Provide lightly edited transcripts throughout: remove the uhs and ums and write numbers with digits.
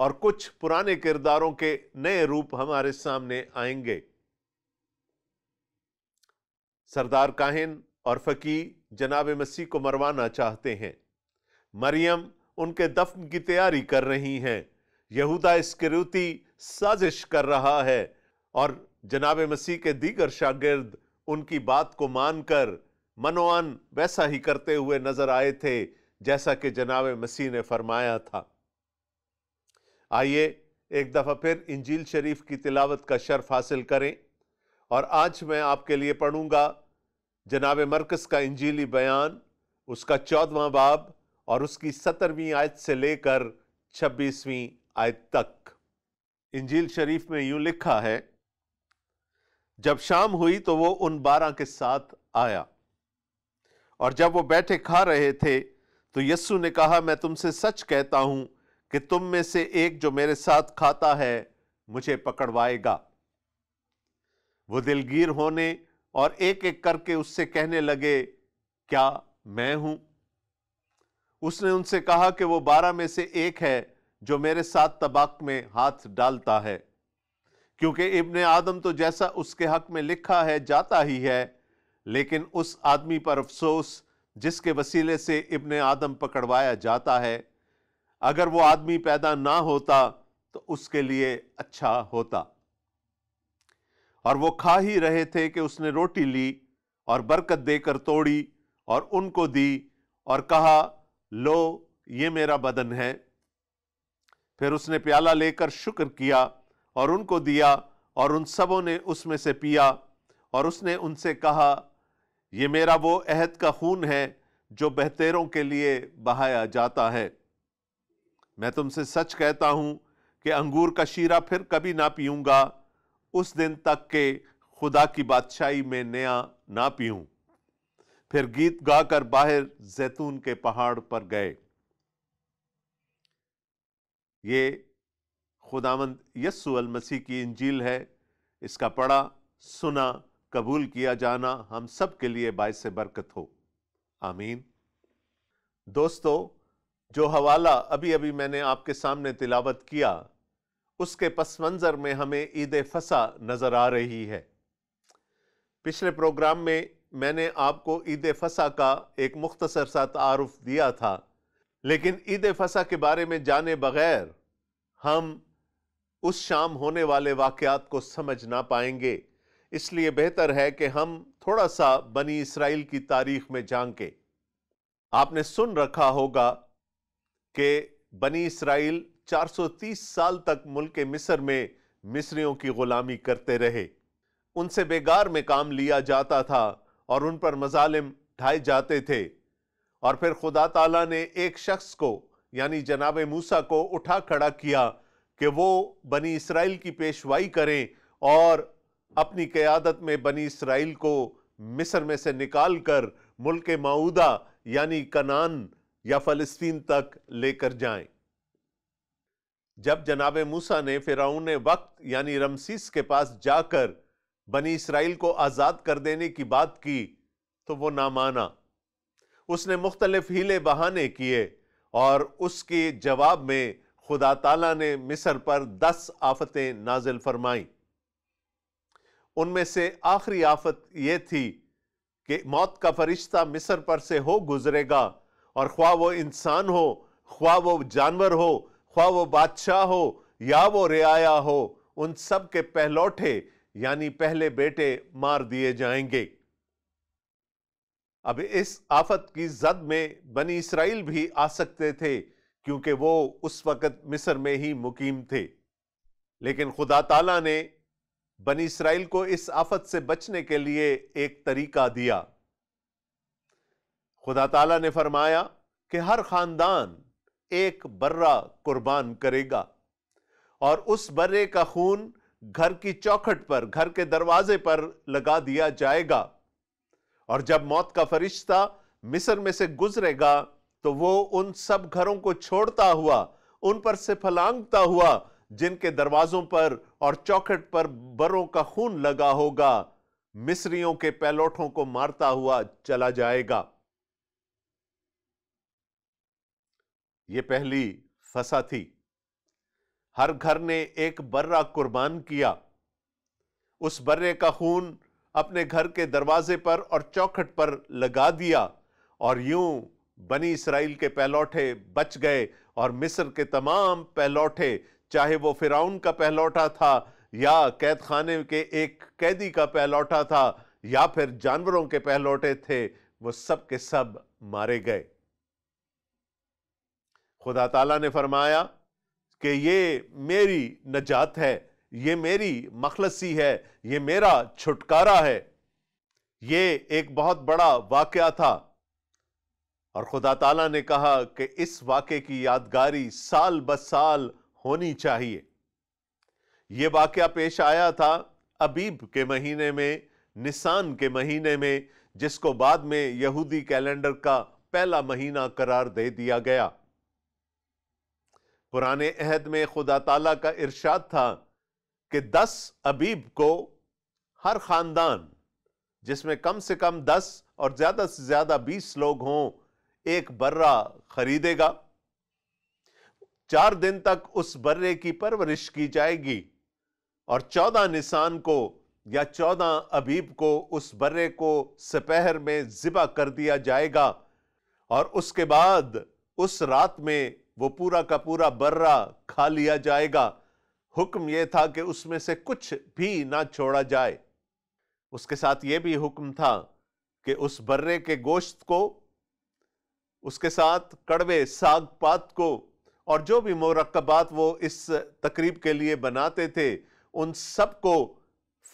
اور کچھ پرانے کرداروں کے نئے روپ ہمارے سامنے آئیں گے۔ سردار کاہن اور فقیہ جناب مسیح کو مروانا چاہتے ہیں۔ مریم ان کے دفن کی تیاری کر رہی ہیں۔ یہودا اسکریوتی سازش کر رہا ہے اور جناب مسیح کے دیگر شاگرد ان کی بات کو مان کر منوان ویسا ہی کرتے ہوئے نظر آئے تھے جیسا کہ جناب مسیح نے فرمایا تھا۔ آئیے ایک دفعہ پھر انجیل شریف کی تلاوت کا شرف حاصل کریں، اور آج میں آپ کے لیے پڑھوں گا جناب مرقس کا انجیلی بیان، اس کا 14واں باب اور اس کی 17ویں آیت سے لے کر 26ویں آیت تک۔ انجیل شریف میں یوں لکھا ہے، جب شام ہوئی تو وہ ان 12 کے ساتھ آیا، اور جب وہ بیٹھے کھا رہے تھے تو یسوع نے کہا، میں تم سے سچ کہتا ہوں کہ تم میں سے ایک جو میرے ساتھ کھاتا ہے مجھے پکڑوائے گا۔ وہ دلگیر ہونے اور ایک ایک کر کے اس سے کہنے لگے، کیا میں ہوں؟ اس نے ان سے کہا کہ وہ 12 میں سے ایک ہے جو میرے ساتھ طباق میں ہاتھ ڈالتا ہے، کیونکہ ابن آدم تو جیسا اس کے حق میں لکھا ہے جاتا ہی ہے، لیکن اس آدمی پر افسوس جس کے وسیلے سے ابن آدم پکڑوایا جاتا ہے۔ اگر وہ آدمی پیدا نہ ہوتا تو اس کے لیے اچھا ہوتا۔ اور وہ کھا ہی رہے تھے کہ اس نے روٹی لی اور برکت دے کر توڑی اور ان کو دی اور کہا، لو یہ میرا بدن ہے۔ پھر اس نے پیالہ لے کر شکر کیا اور ان کو دیا، اور ان سبوں نے اس میں سے پیا، اور اس نے ان سے کہا، یہ میرا وہ عہد کا خون ہے جو بہتیروں کے لیے بہایا جاتا ہے۔ میں تم سے سچ کہتا ہوں کہ انگور کا شیرہ پھر کبھی نہ پیوں گا اس دن تک کہ خدا کی بادشاہی میں نیا نہ پیوں۔ پھر گیت گا کر باہر زیتون کے پہاڑ پر گئے۔ یہ خداوند یسوع المسیح کی انجیل ہے۔ اس کا پڑھا، سنا، قبول کیا جانا ہم سب کے لیے باعث برکت ہو، آمین۔ دوستو، جو حوالہ ابھی ابھی میں نے آپ کے سامنے تلاوت کیا، اس کے پس منظر میں ہمیں عید فصح نظر آ رہی ہے۔ پچھلے پروگرام میں نے آپ کو عید فصح کا ایک مختصر سا تعارف دیا تھا، لیکن عید فصح کے بارے میں جانے بغیر ہم اس شام ہونے والے واقعات کو سمجھ نہ پائیں گے۔ اس لیے بہتر ہے کہ ہم تھوڑا سا بنی اسرائیل کی تاریخ میں جھانکیں۔ آپ نے سن رکھا ہوگا کہ بنی اسرائیل 430 سال تک ملک مصر میں مصریوں کی غلامی کرتے رہے۔ ان سے بیگار میں کام لیا جاتا تھا اور ان پر مظالم ڈھائے جاتے تھے، اور پھر خدا تعالیٰ نے ایک شخص کو یعنی جناب موسیٰ کو اٹھا کھڑا کیا کہ وہ بنی اسرائیل کی پیشوائی کریں اور اپنی قیادت میں بنی اسرائیل کو مصر میں سے نکال کر ملک موعودہ یعنی کنعان یا فلسطین تک لے کر جائیں۔ جب جناب موسیٰ نے فرعون وقت یعنی رمسیس کے پاس جا کر بنی اسرائیل کو آزاد کر دینے کی بات کی تو وہ نہ مانا۔ اس نے مختلف ہیلے بہانے کیے، اور اس کے جواب میں خدا تعالیٰ نے مصر پر 10 آفتیں نازل فرمائیں۔ ان میں سے آخری آفت یہ تھی کہ موت کا فرشتہ مصر پر سے ہو گزرے گا، اور خواہ وہ انسان ہو، خواہ وہ جانور ہو، خواہ وہ بادشاہ ہو یا وہ رعایا ہو، ان سب کے پہلوٹے یعنی پہلے بیٹے مار دیے جائیں گے۔ اب اس آفت کی زد میں بنی اسرائیل بھی آ سکتے تھے، کیونکہ وہ اس وقت مصر میں ہی مقیم تھے، لیکن خدا تعالیٰ نے بنی اسرائیل کو اس آفت سے بچنے کے لیے ایک طریقہ دیا۔ خدا تعالیٰ نے فرمایا کہ ہر خاندان ایک برہ قربان کرے گا، اور اس برے کا خون گھر کی چوکھٹ پر، گھر کے دروازے پر لگا دیا جائے گا، اور جب موت کا فرشتہ مصر میں سے گزرے گا تو وہ ان سب گھروں کو چھوڑتا ہوا، ان پر سے پھلانگتا ہوا جن کے دروازوں پر اور چوکھٹ پر بروں کا خون لگا ہوگا، مصریوں کے پہلوٹوں کو مارتا ہوا چلا جائے گا۔ یہ پہلی فصح تھی۔ ہر گھر نے ایک برہ قربان کیا، اس برے کا خون اپنے گھر کے دروازے پر اور چوکھٹ پر لگا دیا، اور یوں بنی اسرائیل کے پہلوٹے بچ گئے، اور مصر کے تمام پہلوٹے، چاہے وہ فرعون کا پہلوٹا تھا یا قید خانے کے ایک قیدی کا پہلوٹا تھا یا پھر جانوروں کے پہلوٹے تھے، وہ سب کے سب مارے گئے۔ خدا تعالیٰ نے فرمایا کہ یہ میری نجات ہے، یہ میری مخلصی ہے، یہ میرا چھٹکارا ہے۔ یہ ایک بہت بڑا واقعہ تھا، اور خدا تعالیٰ نے کہا کہ اس واقعے کی یادگاری سال بسال ہونی چاہیے۔ یہ واقعہ پیش آیا تھا ابیب کے مہینے میں، نسان کے مہینے میں، جس کو بعد میں یہودی کیلنڈر کا پہلا مہینہ قرار دے دیا گیا۔ پرانے عہد میں خدا تعالیٰ کا ارشاد تھا کہ 10 ابیب کو ہر خاندان، جس میں کم سے کم 10 اور زیادہ سے زیادہ 20 لوگ ہوں، ایک برہ خریدے گا۔ 4 دن تک اس برے کی پرورش کی جائے گی، اور 14 نسان کو یا 14 ابیب کو اس برے کو سپہر میں ذبح کر دیا جائے گا، اور اس کے بعد اس رات میں وہ پورا کا پورا برہ کھا لیا جائے گا۔ حکم یہ تھا کہ اس میں سے کچھ بھی نہ چھوڑا جائے۔ اس کے ساتھ یہ بھی حکم تھا کہ اس برے کے گوشت کو، اس کے ساتھ کڑوے ساگ پات کو، اور جو بھی مرکبات وہ اس تقریب کے لیے بناتے تھے، ان سب کو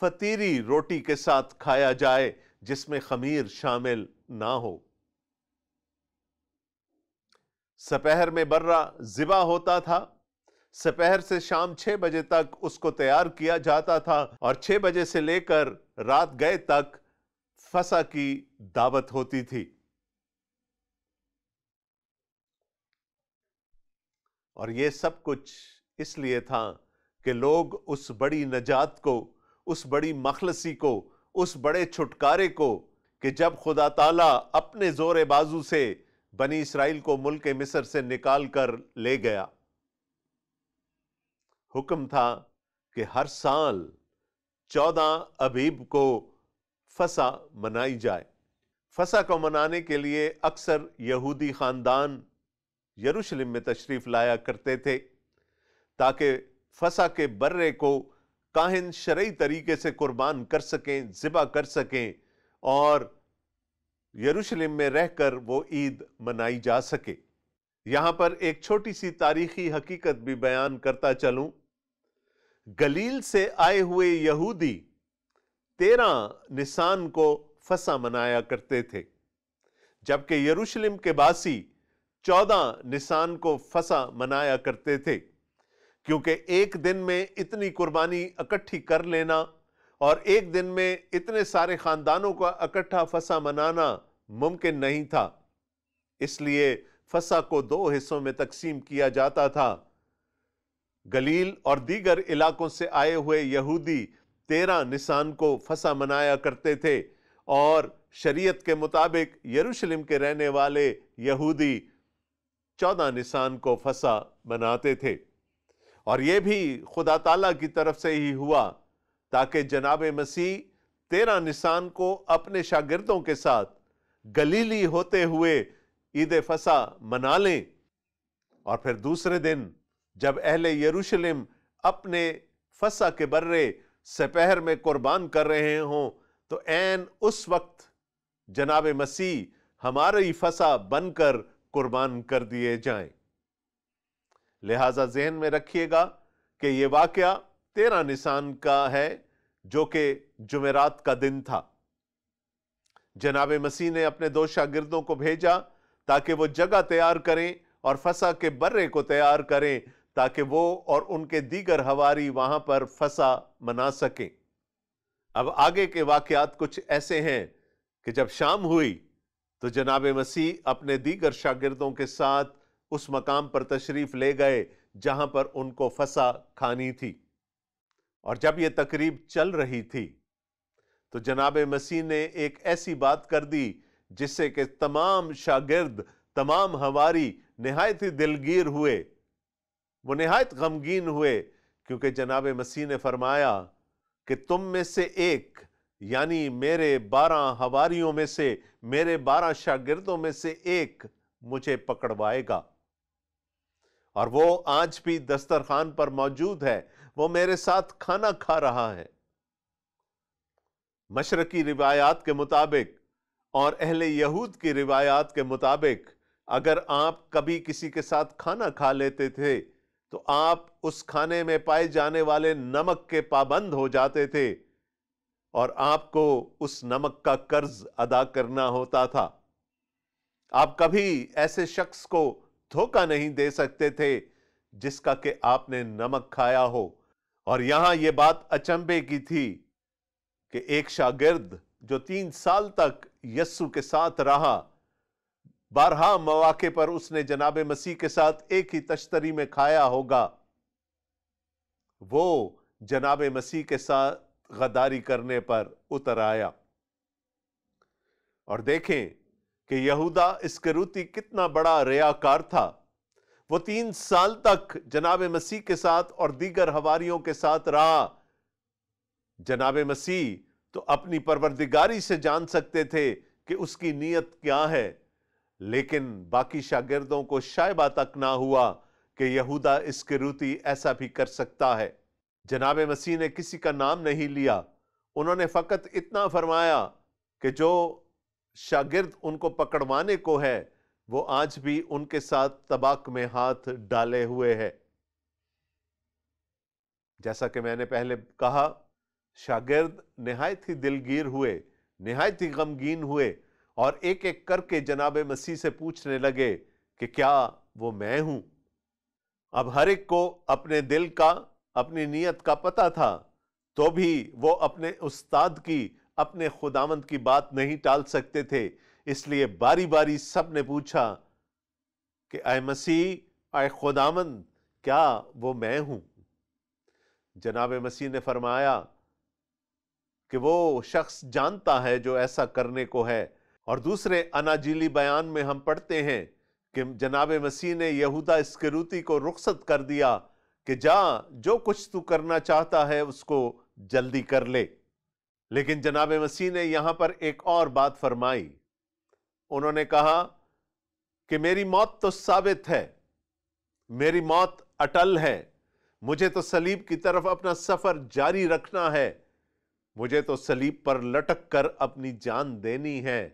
فطیری روٹی کے ساتھ کھایا جائے جس میں خمیر شامل نہ ہو۔ سپہر میں برہ ذبح ہوتا تھا، سپہر سے شام 6 بجے تک اس کو تیار کیا جاتا تھا، اور 6 بجے سے لے کر رات گئے تک فسح کی دعوت ہوتی تھی۔ اور یہ سب کچھ اس لیے تھا کہ لوگ اس بڑی نجات کو، اس بڑی مخلصی کو، اس بڑے چھٹکارے کو، کہ جب خدا تعالیٰ اپنے زور بازو سے بنی اسرائیل کو ملک مصر سے نکال کر لے گیا، حکم تھا کہ ہر سال 14 ابیب کو فسح منائی جائے۔ فسح کو منانے کے لیے اکثر یہودی خاندان یروشلم میں تشریف لایا کرتے تھے، تاکہ فسح کے برے کو کاہن شرعی طریقے سے قربان کر سکیں، ذبح کر سکیں، اور یروشلم میں رہ کر وہ عید منائی جا سکے۔ یہاں پر ایک چھوٹی سی تاریخی حقیقت بھی بیان کرتا چلوں۔ گلیل سے آئے ہوئے یہودی 13 نسان کو فسح منایا کرتے تھے، جبکہ یروشلم کے باسی 14 نسان کو فسح منایا کرتے تھے، کیونکہ ایک دن میں اتنی قربانی اکٹھی کر لینا اور ایک دن میں اتنے سارے خاندانوں کا اکٹھا فسح منانا ممکن نہیں تھا۔ اس لیے فسح کو 2 حصوں میں تقسیم کیا جاتا تھا۔ گلیل اور دیگر علاقوں سے آئے ہوئے یہودی 13 نسان کو فسح منایا کرتے تھے، اور شریعت کے مطابق یروشلم کے رہنے والے یہودی 14 نسان کو فسح مناتے تھے۔ اور یہ بھی خدا تعالیٰ کی طرف سے ہی ہوا تاکہ جناب مسیح 13 نسان کو اپنے شاگردوں کے ساتھ گلیلی ہوتے ہوئے عید فسح منا لیں، اور پھر دوسرے دن جب اہل یروشلم اپنے فسح کے برے سپہر میں قربان کر رہے ہوں، تو عین اس وقت جناب مسیح ہماری فسح بن کر قربان کر دیے جائیں۔ لہٰذا ذہن میں رکھیے گا کہ یہ واقعہ 13 نسان کا ہے، جو کہ جمعرات کا دن تھا۔ جناب مسیح نے اپنے 2 شاگردوں کو بھیجا تاکہ وہ جگہ تیار کریں اور فسح کے برے کو تیار کریں، تاکہ وہ اور ان کے دیگر حواری وہاں پر فسح منا سکیں۔ اب آگے کے واقعات کچھ ایسے ہیں کہ جب شام ہوئی تو جناب مسیح اپنے دیگر شاگردوں کے ساتھ اس مقام پر تشریف لے گئے جہاں پر ان کو فسح کھانی تھی، اور جب یہ تقریب چل رہی تھی تو جناب مسیح نے ایک ایسی بات کر دی جس سے کہ تمام شاگرد، تمام حواری نہایت ہی دلگیر ہوئے۔ وہ نہایت غمگین ہوئے، کیونکہ جناب مسیح نے فرمایا کہ تم میں سے ایک، یعنی میرے 12 حواریوں میں سے، میرے 12 شاگردوں میں سے ایک مجھے پکڑوائے گا۔ اور وہ آج بھی دسترخوان پر موجود ہے، وہ میرے ساتھ کھانا کھا رہا ہے۔ مشرقی روایات کے مطابق اور اہل یہود کی روایات کے مطابق اگر آپ کبھی کسی کے ساتھ کھانا کھا لیتے تھے تو آپ اس کھانے میں پائے جانے والے نمک کے پابند ہو جاتے تھے اور آپ کو اس نمک کا قرض ادا کرنا ہوتا تھا۔ آپ کبھی ایسے شخص کو دھوکہ نہیں دے سکتے تھے جس کا کہ آپ نے نمک کھایا ہو۔ اور یہاں یہ بات اچنبھے کی تھی کہ ایک شاگرد جو 3 سال تک یسوع کے ساتھ رہا، بارہا مواقع پر اس نے جناب مسیح کے ساتھ ایک ہی تشتری میں کھایا ہوگا، وہ جناب مسیح کے ساتھ غداری کرنے پر اتر آیا۔ اور دیکھیں کہ یہودا اسکریوتی کتنا بڑا ریاکار تھا۔ وہ 3 سال تک جناب مسیح کے ساتھ اور دیگر حواریوں کے ساتھ رہا۔ جناب مسیح تو اپنی پروردگاری سے جان سکتے تھے کہ اس کی نیت کیا ہے، لیکن باقی شاگردوں کو شائبہ تک نہ ہوا کہ یہودا اسکریوتی ایسا بھی کر سکتا ہے۔ جناب مسیح نے کسی کا نام نہیں لیا، انہوں نے فقط اتنا فرمایا کہ جو شاگرد ان کو پکڑوانے کو ہے وہ آج بھی ان کے ساتھ طباق میں ہاتھ ڈالے ہوئے ہے۔ جیسا کہ میں نے پہلے کہا، شاگرد نہایت ہی دلگیر ہوئے، نہایت ہی غمگین ہوئے اور ایک ایک کر کے جناب مسیح سے پوچھنے لگے کہ کیا وہ میں ہوں؟ اب ہر ایک کو اپنے دل کا، اپنی نیت کا پتہ تھا، تو بھی وہ اپنے استاد کی، اپنے خداوند کی بات نہیں ٹال سکتے تھے، اس لیے باری باری سب نے پوچھا کہ اے مسیح، اے خداوند، کیا وہ میں ہوں؟ جناب مسیح نے فرمایا کہ وہ شخص جانتا ہے جو ایسا کرنے کو ہے۔ اور دوسرے اناجیلی بیان میں ہم پڑھتے ہیں کہ جناب مسیح نے یہودا اسکریوتی کو رخصت کر دیا کہ جا، جو کچھ تو کرنا چاہتا ہے اس کو جلدی کر لے۔ لیکن جناب مسیح نے یہاں پر ایک اور بات فرمائی۔ انہوں نے کہا کہ میری موت تو ثابت ہے، میری موت اٹل ہے، مجھے تو صلیب کی طرف اپنا سفر جاری رکھنا ہے، مجھے تو صلیب پر لٹک کر اپنی جان دینی ہے۔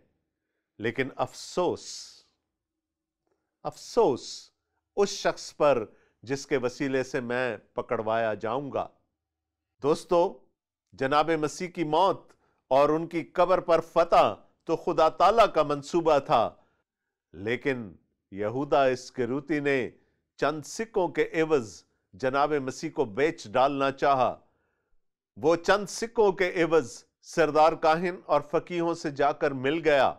لیکن افسوس، افسوس اس شخص پر جس کے وسیلے سے میں پکڑوایا جاؤں گا۔ دوستو، جناب مسیح کی موت اور ان کی قبر پر فتح تو خدا تعالیٰ کا منصوبہ تھا، لیکن یہودا اسکریوتی نے چند سکوں کے عوض جناب مسیح کو بیچ ڈالنا چاہا۔ وہ چند سکوں کے عوض سردار کاہن اور فقیہوں سے جا کر مل گیا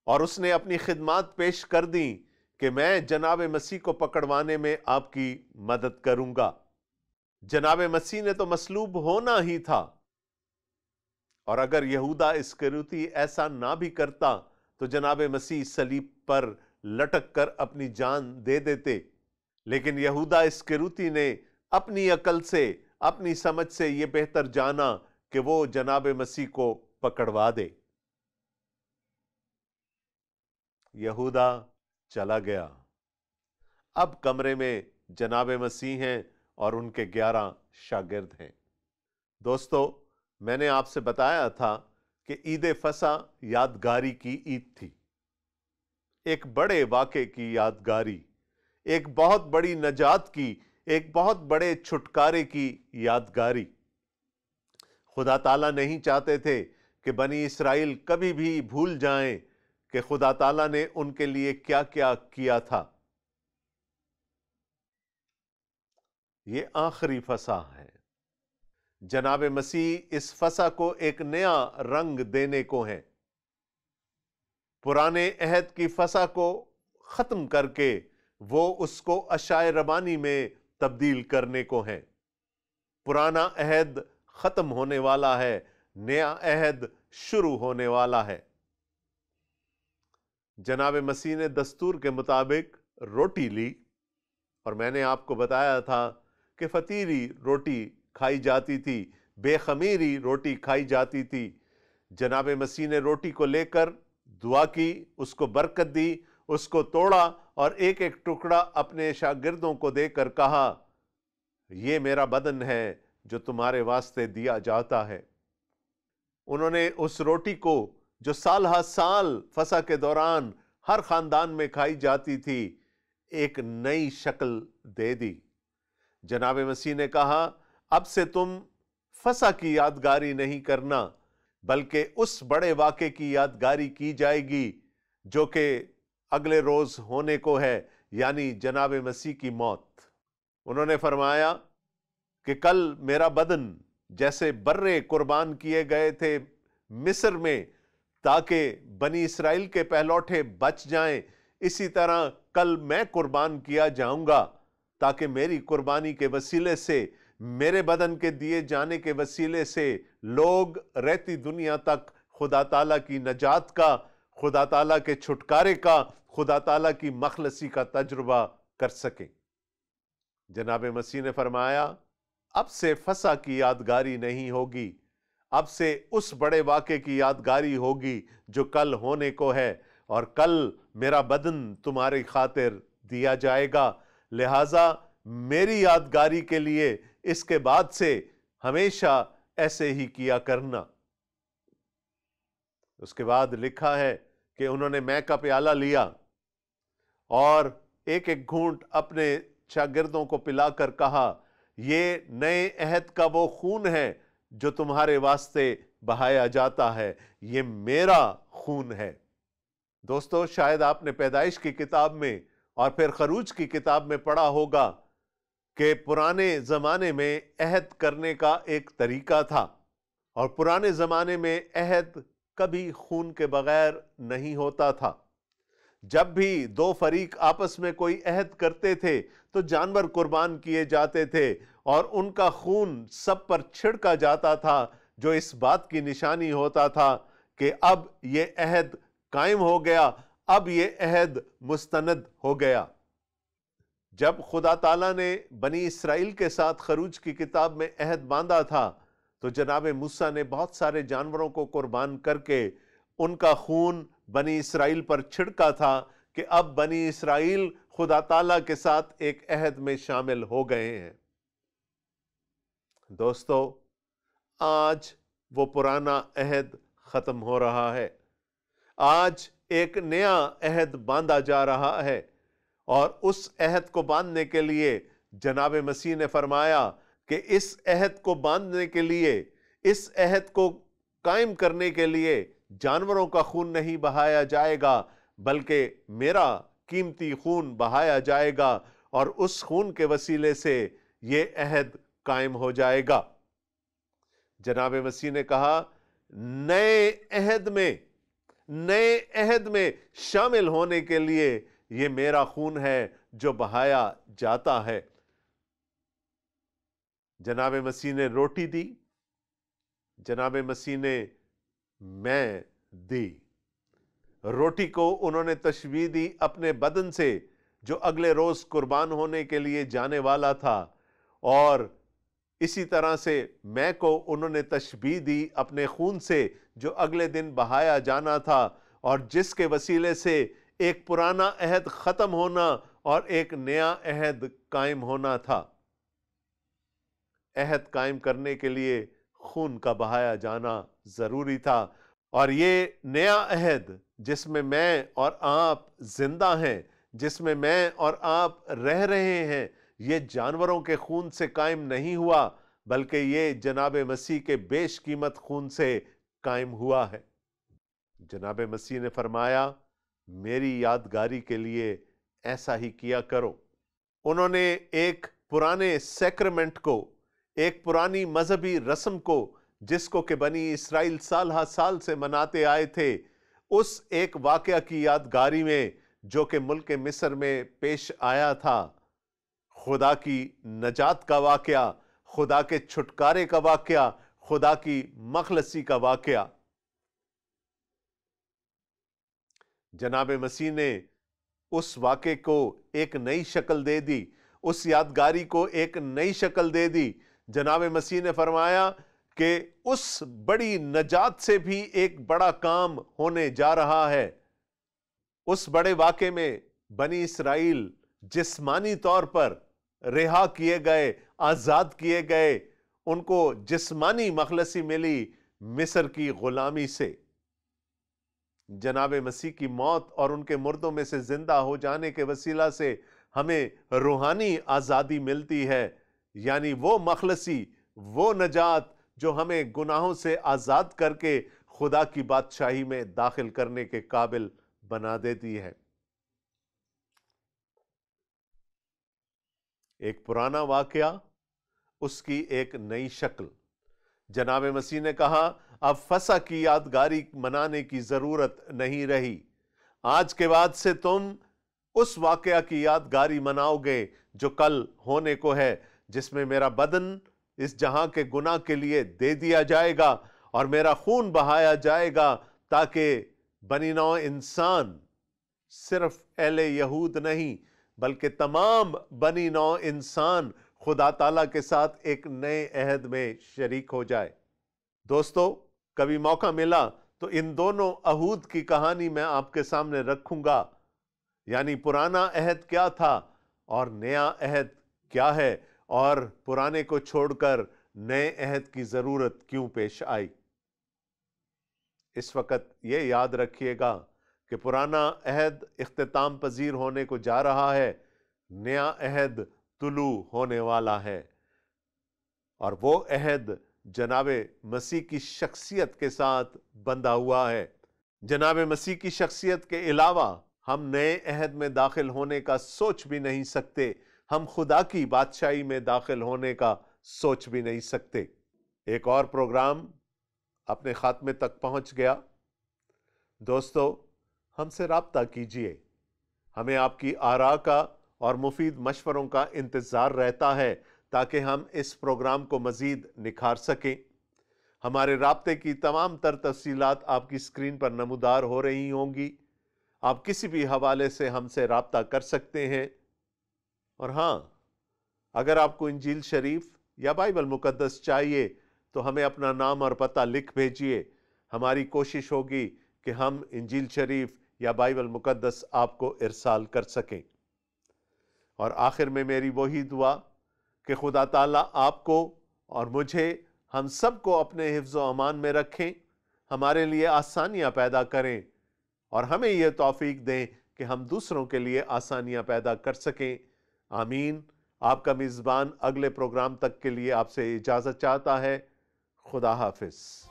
اور اس نے اپنی خدمات پیش کر دیں کہ میں جناب مسیح کو پکڑوانے میں آپ کی مدد کروں گا۔ جناب مسیح نے تو مصلوب ہونا ہی تھا، اور اگر یہودا اسکریوتی ایسا نہ بھی کرتا تو جناب مسیح صلیب پر لٹک کر اپنی جان دے دیتے۔ لیکن یہودا اسکریوتی نے اپنی عقل سے، اپنی سمجھ سے یہ بہتر جانا کہ وہ جناب مسیح کو پکڑوا دے۔ یہودا چلا گیا۔ اب کمرے میں جناب مسیح ہیں اور ان کے 11 شاگرد ہیں۔ دوستو، میں نے آپ سے بتایا تھا کہ عید فصح یادگاری کی عید تھی، ایک بڑے واقعے کی یادگاری، ایک بہت بڑی نجات کی، ایک بہت بڑے چھٹکارے کی یادگاری۔ خدا تعالیٰ نہیں چاہتے تھے کہ بنی اسرائیل کبھی بھی بھول جائیں کہ خدا تعالیٰ نے ان کے لیے کیا کیا کیا تھا۔ یہ آخری فصح ہے۔ جناب مسیح اس فصح کو ایک نیا رنگ دینے کو ہیں۔ پرانے عہد کی فصح کو ختم کر کے وہ اس کو اشعیا ربانی میں تبدیل کرنے کو ہیں۔ پرانا عہد ختم ہونے والا ہے، نیا عہد شروع ہونے والا ہے۔ جناب مسیح نے دستور کے مطابق روٹی لی اور میں نے آپ کو بتایا تھا کہ فطیری روٹی کھائی جاتی تھی، بے خمیری روٹی کھائی جاتی تھی۔ جناب مسیح نے روٹی کو لے کر دعا کی، اس کو برکت دی، اس کو توڑا اور ایک ایک ٹکڑا اپنے شاگردوں کو دے کر کہا، یہ میرا بدن ہے جو تمہارے واسطے دیا جاتا ہے۔ انہوں نے اس روٹی کو جو سال ہر سال فسح کے دوران ہر خاندان میں کھائی جاتی تھی ایک نئی شکل دے دی۔ جناب مسیح نے کہا، اب سے تم فسح کی یادگاری نہیں کرنا بلکہ اس بڑے واقعے کی یادگاری کی جائے گی جو کہ اگلے روز ہونے کو ہے، یعنی جناب مسیح کی موت۔ انہوں نے فرمایا کہ کل میرا بدن جیسے برے قربان کیے گئے تھے مصر میں تاکہ بنی اسرائیل کے پہلوٹے بچ جائیں، اسی طرح کل میں قربان کیا جاؤں گا تاکہ میری قربانی کے وسیلے سے، میرے بدن کے دیے جانے کے وسیلے سے لوگ رہتی دنیا تک خدا تعالیٰ کی نجات کا، خدا تعالیٰ کے چھٹکارے کا، خدا تعالیٰ کی مخلصی کا تجربہ کر سکیں۔ جناب مسیح نے فرمایا، اب سے فسح کی یادگاری نہیں ہوگی، اب سے اس بڑے واقعے کی یادگاری ہوگی جو کل ہونے کو ہے، اور کل میرا بدن تمہاری خاطر دیا جائے گا، لہٰذا میری یادگاری کے لیے اس کے بعد سے ہمیشہ ایسے ہی کیا کرنا۔ اس کے بعد لکھا ہے کہ انہوں نے مے کا پیالہ لیا اور ایک ایک گھونٹ اپنے شاگردوں کو پلا کر کہا، یہ نئے عہد کا وہ خون ہے جو تمہارے واسطے بہایا جاتا ہے، یہ میرا خون ہے۔ دوستو، شاید آپ نے پیدائش کی کتاب میں اور پھر خروج کی کتاب میں پڑھا ہوگا کہ پرانے زمانے میں عہد کرنے کا ایک طریقہ تھا، اور پرانے زمانے میں عہد کبھی خون کے بغیر نہیں ہوتا تھا۔ جب بھی دو فریق آپس میں کوئی عہد کرتے تھے تو جانور قربان کیے جاتے تھے اور ان کا خون سب پر چھڑکا جاتا تھا، جو اس بات کی نشانی ہوتا تھا کہ اب یہ عہد قائم ہو گیا، اب یہ عہد مستند ہو گیا۔ جب خدا تعالیٰ نے بنی اسرائیل کے ساتھ خروج کی کتاب میں عہد باندھا تھا تو جناب موسیٰ نے بہت سارے جانوروں کو قربان کر کے ان کا خون بنی اسرائیل پر چھڑکا تھا کہ اب بنی اسرائیل خدا تعالیٰ کے ساتھ ایک عہد میں شامل ہو گئے ہیں۔ دوستو، آج وہ پرانا عہد ختم ہو رہا ہے، آج ایک نیا عہد باندھا جا رہا ہے، اور اس عہد کو باندھنے کے لیے جناب مسیح نے فرمایا کہ اس عہد کو باندھنے کے لیے، اس عہد کو قائم کرنے کے لیے جانوروں کا خون نہیں بہایا جائے گا بلکہ میرا قیمتی خون بہایا جائے گا، اور اس خون کے وسیلے سے یہ عہد قائم ہو جائے گا۔ جناب مسیح نے کہا، نئے عہد میں شامل ہونے کے لیے یہ میرا خون ہے جو بہایا جاتا ہے۔ جناب مسیح نے روٹی دی، جناب مسیح نے میں دی۔ روٹی کو انہوں نے تشبیہ دی اپنے بدن سے جو اگلے روز قربان ہونے کے لیے جانے والا تھا، اور اسی طرح سے میں کو انہوں نے تشبیہ دی اپنے خون سے جو اگلے دن بہایا جانا تھا، اور جس کے وسیلے سے ایک پرانا عہد ختم ہونا اور ایک نیا عہد قائم ہونا تھا۔ عہد قائم کرنے کے لیے خون کا بہایا جانا ضروری تھا، اور یہ نیا عہد جس میں اور آپ زندہ ہیں، جس میں اور آپ رہ رہے ہیں، یہ جانوروں کے خون سے قائم نہیں ہوا بلکہ یہ جناب مسیح کے بیش قیمت خون سے قائم ہوا ہے۔ جناب مسیح نے فرمایا، میری یادگاری کے لیے ایسا ہی کیا کرو۔ انہوں نے ایک پرانے سیکرمنٹ کو، ایک پرانی مذہبی رسم کو جس کو کہ بنی اسرائیل سال ہر سال سے مناتے آئے تھے، اس ایک واقعہ کی یادگاری میں جو کہ ملک مصر میں پیش آیا تھا، خدا کی نجات کا واقعہ، خدا کے چھٹکارے کا واقعہ، خدا کی مخلصی کا واقعہ، جناب مسیح نے اس واقعے کو ایک نئی شکل دے دی، اس یادگاری کو ایک نئی شکل دے دی۔ جناب مسیح نے فرمایا کہ اس بڑی نجات سے بھی ایک بڑا کام ہونے جا رہا ہے۔ اس بڑے واقعے میں بنی اسرائیل جسمانی طور پر رہا کیے گئے، آزاد کیے گئے، ان کو جسمانی مخلصی ملی مصر کی غلامی سے۔ جناب مسیح کی موت اور ان کے مردوں میں سے زندہ ہو جانے کے وسیلہ سے ہمیں روحانی آزادی ملتی ہے، یعنی وہ مخلصی، وہ نجات جو ہمیں گناہوں سے آزاد کر کے خدا کی بادشاہی میں داخل کرنے کے قابل بنا دیتی ہے۔ ایک پرانا واقعہ، اس کی ایک نئی شکل۔ جناب مسیح نے کہا اب فسح کی یادگاری منانے کی ضرورت نہیں رہی، آج کے بعد سے تم اس واقعہ کی یادگاری مناؤ گے جو کل ہونے کو ہے، جس میں میرا بدن اس جہاں کے گناہ کے لیے دے دیا جائے گا اور میرا خون بہایا جائے گا، تاکہ بنی نوع انسان، صرف اہل یہود نہیں بلکہ تمام بنی نوع انسان خدا تعالیٰ کے ساتھ ایک نئے عہد میں شریک ہو جائے۔ دوستو، کبھی موقع ملا تو ان دونوں عہود کی کہانی میں آپ کے سامنے رکھوں گا، یعنی پرانا عہد کیا تھا اور نیا عہد کیا ہے، اور پرانے کو چھوڑ کر نئے عہد کی ضرورت کیوں پیش آئی۔ اس وقت یہ یاد رکھیے گا کہ پرانا عہد اختتام پذیر ہونے کو جا رہا ہے، نیا عہد طلوع ہونے والا ہے، اور وہ عہد جناب مسیح کی شخصیت کے ساتھ بندھا ہوا ہے۔ جناب مسیح کی شخصیت کے علاوہ ہم نئے عہد میں داخل ہونے کا سوچ بھی نہیں سکتے، ہم خدا کی بادشاہی میں داخل ہونے کا سوچ بھی نہیں سکتے۔ ایک اور پروگرام اپنے خاتمے تک پہنچ گیا۔ دوستو، ہم سے رابطہ کیجئے، ہمیں آپ کی آراء کا اور مفید مشوروں کا انتظار رہتا ہے تاکہ ہم اس پروگرام کو مزید نکھار سکیں۔ ہمارے رابطے کی تمام تر تفصیلات آپ کی اسکرین پر نمودار ہو رہی ہوں گی، آپ کسی بھی حوالے سے ہم سے رابطہ کر سکتے ہیں۔ اور ہاں، اگر آپ کو انجیل شریف یا بائبل مقدس چاہیے تو ہمیں اپنا نام اور پتہ لکھ بھیجئے، ہماری کوشش ہوگی کہ ہم انجیل شریف یا بائبل مقدس آپ کو ارسال کر سکیں۔ اور آخر میں میری وہی دعا کہ خدا تعالیٰ آپ کو اور مجھے، ہم سب کو اپنے حفظ و امان میں رکھیں، ہمارے لیے آسانیاں پیدا کریں، اور ہمیں یہ توفیق دیں کہ ہم دوسروں کے لیے آسانیاں پیدا کر سکیں۔ آمین۔ آپ کا میزبان اگلے پروگرام تک کے لیے آپ سے اجازت چاہتا ہے۔ خدا حافظ۔